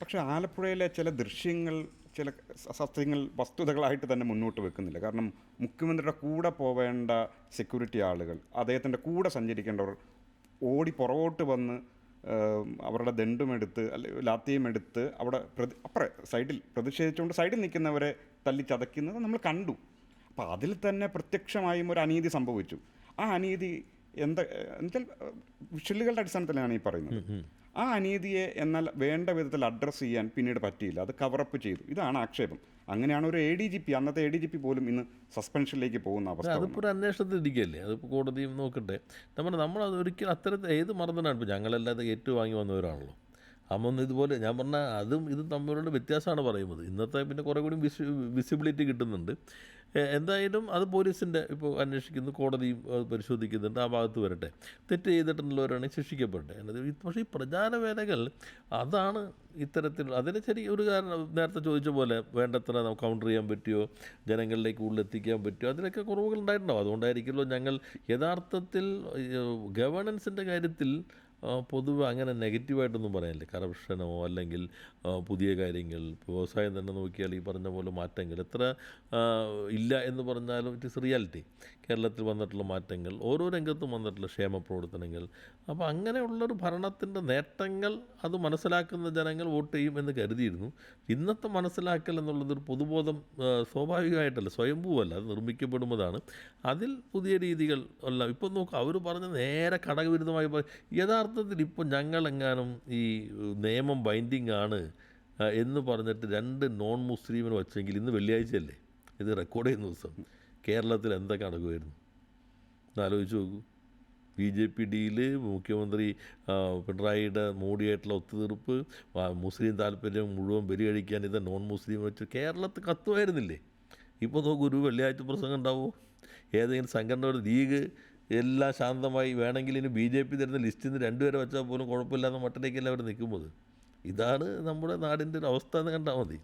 പക്ഷേ ആലപ്പുഴയിലെ ചില ദൃശ്യങ്ങൾ, ചില സത്യങ്ങൾ വസ്തുതകളായിട്ട് തന്നെ മുന്നോട്ട് വെക്കുന്നില്ല. കാരണം മുഖ്യമന്ത്രിയുടെ കൂടെ പോവേണ്ട സെക്യൂരിറ്റി ആളുകൾ, അദ്ദേഹത്തിൻ്റെ കൂടെ സഞ്ചരിക്കേണ്ടവർ ഓടി പുറകോട്ട് വന്ന് അവരുടെ ദണ്ടുമെടുത്ത് അല്ലെങ്കിൽ ലാത്തിയും എടുത്ത് അവിടെ അപ്പുറം സൈഡിൽ പ്രതിഷേധിച്ചുകൊണ്ട് സൈഡിൽ നിൽക്കുന്നവരെ തല്ലിച്ചതയ്ക്കുന്നത് നമ്മൾ കണ്ടു. അപ്പോൾ അതിൽ തന്നെ പ്രത്യക്ഷമായും ഒരു അനീതി സംഭവിച്ചു. ആ അനീതി എന്നുവെച്ചാൽ വിഷ്വലുകളുടെ അടിസ്ഥാനത്തിലാണ് ഈ പറയുന്നത്. ആ അനീതിയെ എന്നാൽ വേണ്ട വിധത്തിൽ അഡ്രസ്സ് ചെയ്യാൻ പിന്നീട് പറ്റിയില്ല, അത് കവറപ്പ് ചെയ്തു. ഇതാണ് ആക്ഷേപം. അങ്ങനെയാണ് ഒരു ADGP, അന്നത്തെ ADGP പോലും ഇന്ന് സസ്പെൻഷനിലേക്ക് പോകുന്ന അവസ്ഥ. അതിപ്പോൾ ഒരു അന്വേഷണത്തിൽ ഇരിക്കുകയല്ലേ, അതിപ്പോൾ കോടതിയും നോക്കട്ടെ. നമ്മളത് ഒരിക്കലും അത്തരത്തിൽ ഏത് മറന്നിട്ടാണ്. ഇപ്പോൾ ഞങ്ങളല്ലാതെ ഏറ്റുവാങ്ങി വന്നവരാണല്ലോ. അമ്മൊന്ന് ഇതുപോലെ ഞാൻ പറഞ്ഞാൽ ഇതും തമ്മിലുള്ള വ്യത്യാസമാണ് പറയുന്നത്. ഇന്നത്തെ പിന്നെ കുറേ കൂടി വിസിബിലിറ്റി കിട്ടുന്നുണ്ട്. എന്തായാലും അത് പോലീസിൻ്റെ ഇപ്പോൾ അന്വേഷിക്കുന്നു, കോടതിയും പരിശോധിക്കുന്നുണ്ട്. ആ ഭാഗത്ത് വരട്ടെ. തെറ്റ് ചെയ്തിട്ടുള്ളവരാണെങ്കിൽ ശിക്ഷിക്കപ്പെടട്ടെ. പക്ഷേ ഈ പ്രചാരവേലകൾ അതാണ് ഇത്തരത്തിൽ. അതിന് ഒരു കാരണം നേരത്തെ ചോദിച്ച പോലെ വേണ്ടത്ര നമുക്ക് കൗണ്ടർ ചെയ്യാൻ പറ്റുമോ, ജനങ്ങളിലേക്ക് ഉള്ളിലെത്തിക്കാൻ പറ്റുമോ, അതിലൊക്കെ കുറവുകൾ ഉണ്ടായിട്ടുണ്ടാവും. അതുകൊണ്ടായിരിക്കുമല്ലോ ഞങ്ങൾ യഥാർത്ഥത്തിൽ ഗവേണൻസിൻ്റെ കാര്യത്തിൽ പൊതുവെ അങ്ങനെ നെഗറ്റീവായിട്ടൊന്നും പറയാനില്ല. കറപ്ഷനോ അല്ലെങ്കിൽ പുതിയ കാര്യങ്ങൾ, വ്യവസായം തന്നെ നോക്കിയാൽ ഈ പറഞ്ഞ പോലെ മാറ്റങ്ങൾ എത്ര ഇല്ല എന്ന് പറഞ്ഞാലും ഇറ്റ് ഈസ് റിയാലിറ്റി. കേരളത്തിൽ വന്നിട്ടുള്ള മാറ്റങ്ങൾ, ഓരോ രംഗത്തും വന്നിട്ടുള്ള ക്ഷേമ പ്രവർത്തനങ്ങൾ. അപ്പോൾ അങ്ങനെയുള്ളൊരു ഭരണത്തിൻ്റെ നേട്ടങ്ങൾ അത് മനസ്സിലാക്കുന്ന ജനങ്ങൾ വോട്ട് ചെയ്യും എന്ന് കരുതിയിരുന്നു. ഇന്നത്തെ മനസ്സിലാക്കൽ എന്നുള്ളതൊരു പൊതുബോധം സ്വാഭാവികമായിട്ടല്ല, സ്വയംഭൂവല്ല, അത് നിർമ്മിക്കപ്പെടുന്നതാണ്. അതിൽ പുതിയ രീതികൾ അല്ല. ഇപ്പോൾ നോക്കുക, അവർ പറഞ്ഞ നേരെ ഘടകവിരുദ്ധമായി യഥാർത്ഥത്തിൽ ഇപ്പോൾ ഞങ്ങളെങ്ങാനും ഈ നിയമം ബൈൻഡിങ് ആണ് എന്ന് പറഞ്ഞിട്ട് 2 നോൺ മുസ്ലിമിനെ വച്ചെങ്കിൽ ഇന്ന് വെള്ളിയാഴ്ചയല്ലേ, ഇത് റെക്കോർഡ് ചെയ്യുന്ന ദിവസം, കേരളത്തിൽ എന്തൊക്കെ നടക്കുമായിരുന്നു എന്നാലോചിച്ച് നോക്കൂ. BJP ഡീല്, മുഖ്യമന്ത്രി പിണറായിയുടെ മോഡിയായിട്ടുള്ള ഒത്തുതീർപ്പ്, മുസ്ലിം താല്പര്യം മുഴുവൻ ബലി കഴിക്കാൻ ഇത് നോൺ മുസ്ലിം വെച്ച് കേരളത്തിൽ കത്തുമായിരുന്നില്ലേ? ഇപ്പോൾ നോക്കൂ, ഒരു വെള്ളിയാഴ്ച പ്രസംഗം ഉണ്ടാവുമോ? ഏതെങ്കിലും സംഘടന, ഒരു ലീഗ് എല്ലാം ശാന്തമായി, വേണമെങ്കിൽ ഇനി BJP തരുന്ന ലിസ്റ്റിൽ നിന്ന് 2 പേരെ വെച്ചാൽ പോലും കുഴപ്പമില്ലാത്ത മട്ടിലേക്കല്ല അവർ നിൽക്കുന്നത്. ഇതാണ് നമ്മുടെ നാടിൻ്റെ ഒരു അവസ്ഥ എന്ന് കണ്ടാൽ മതി.